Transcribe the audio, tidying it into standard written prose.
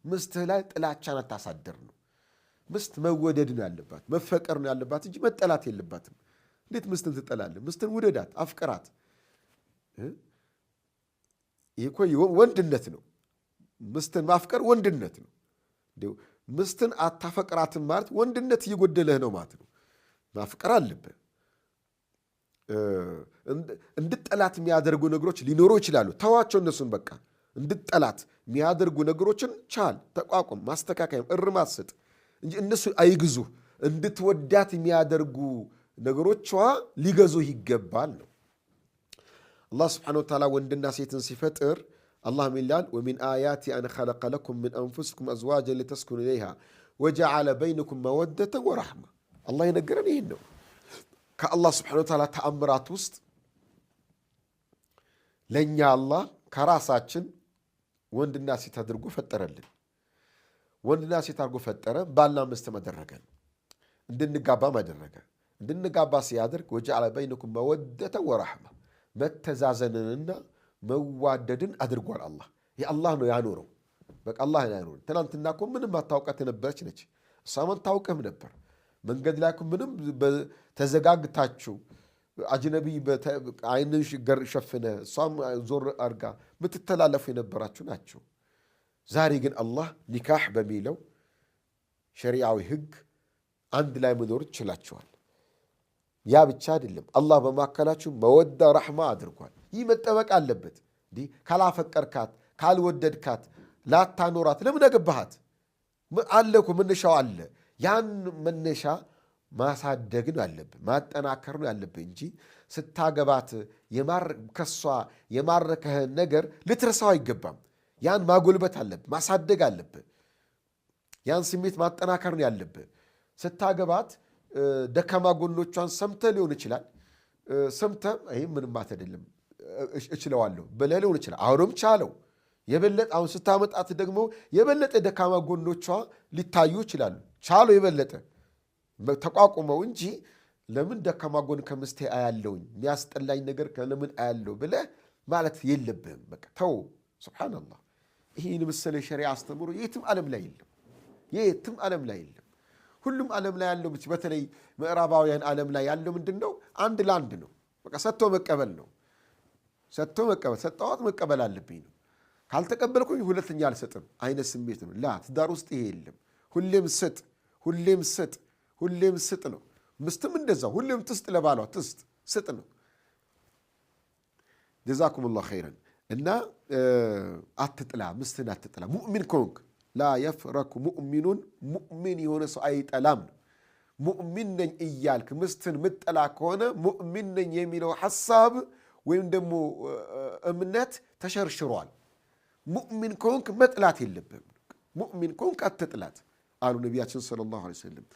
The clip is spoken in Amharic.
مستህ ላይ ጥላቻን አታሳድር ነው ምስት መወደድ ነው ያለባት መፈቀር ነው ያለባት እንጂ መጠላት የለባትም እንዴት ምስትን ትጠላለህ ምስትን ውደዳት አፍቅራት ይሄ ወንድነት ነው ምስትን ማፍቀር ወንድነት ነው ምስትን አታፈቅራትም ማለት ወንድነት እየጎደለህ ነው ማለት ነው ማፍቀር አለብህ እንድጠላት የሚያደርጉ ነገሮች ሊኖሩ ይችላሉ ተዋቸው እነሱን በቃ እንድጠላት የሚያደርጉ ነገሮችን ቻል ተቋቁም ማስተካከያም እርማት ስጥ እንጂ እነሱ አይግዙ እንድትወዳት የሚያደርጉ ነገሮቿ ሊገዙ ይገባል ነው አላህ Subhanahu Wa Ta'ala ወንድና ሴትን ሲፈጥር አላህ ሚላል ومن آيات أن خلق لكم من أنفسكم أزواجا لتسكنوا إليها وجعل بينكم مودة ورحمة الله ينقرن ይሄን ነው ከአላህ Subhanahu Wa Ta'ala ተአምራት ውስጥ ለኛ አላህ ከራሳችን ወንድና ሴት አድርጎ ፈጠረልን ወንድና ሴት አድርጎ ፈጠረ ባልና ሚስት አደረገን እንድንጋባ አደረገ እንድንጋባ ሲያደርግ وجعل بينكم مودة ورحمة መተዛዘንንና መዋደድን አድርጓል አላህ የአላህ ነው ያኖረው በቃ አላህ ነው ያኖረው ትናንትና እኮ ምንም አታውቃት ነበርች ነች እሷም ታውቀም ነበር መንገድ ላይ እኮ ምንም ተዘጋግታችሁ አጅነቢ አይንሽ ገር ሸፍነ እሷም ዞር አርጋ ምትተላለፉ የነበራችሁ ናቸው ዛሬ ግን አላህ ኒካህ በሚለው ሸሪዓዊ ህግ አንድ ላይ መኖር ይችላልችዋል ያ ብቻ አይደለም አላህ በማከላችሁ መወዳ ረህማ አድርጓል ይህ መጠበቅ አለበት እንዴ ካላፈቀርካት ካልወደድካት ላታኖራት ለምን አገባሃት አለኩ መነሻው አለ ያን መነሻ ማሳደግ ነው ያለብህ ማጠናከር ነው ያለብህ እንጂ ስታገባት ከሷ የማረከህ ነገር ልትረሳው አይገባም ያን ማጎልበት አለብህ ማሳደግ አለብህ ያን ስሜት ማጠናከር ነው ያለብህ ስታገባት ደካማ ጎኖቿን ሰምተህ ሊሆን ይችላል ሰምተህ ይሄ ምንም አይደለም እችለዋለሁ ብለህ ሊሆን ይችላል አሁንም ቻለው የበለጠ አሁን ስታመጣት ደግሞ የበለጠ ደካማ ጎኖቿ ሊታዩ ይችላሉ ቻለው የበለጠ ተቋቁመው እንጂ ለምን ደካማ ጎን ከምስቴ አያለውኝ የሚያስጠላኝ ነገር ለምን አያለው ብለህ ማለት የለብህም በቃ ተው ሱብሃንአላህ ይሄን መሰለ ሸሪዓ አስተምሮ የትም ዓለም ላይ የለም ሁሉም ዓለም ላይ ያለው በተለይ ምዕራባውያን ዓለም ላይ ያለው ምንድነው አንድ ላንድ ነው በቃ ሰጥቶ መቀበል ነው ሰጥተዋት መቀበል አለብኝ ነው ካልተቀበልኩኝ ሁለተኛ አልሰጥም አይነት ስሜት ነው ላ ትዳር ውስጥ ይሄ የለም ሁሌም ስጥ ነው ምስትም እንደዛው ሁሌም ትስጥ ለባሏ ስጥ ነው ጀዛኩሙላህ ኸይረን እና አትጥላ ምስትን አትጥላ ሙእሚን ኮንክ ላ يفرق ሙእሚን የሆነ ሰው አይጠላም ሙእሚን ነኝ እያልክ ምስትን ምጥላ ከሆነ ሙእሚን ነኝ የሚለው ሐሳብ ወይም ደግሞ እምነት ተሸርሽሯል ሙእሚን ኮንክ መጥላት የለብህም ሙእሚን ኮንክ አትጥላት አሉ ነቢያችን ሰለላሁ ዐለይሂ ወሰለም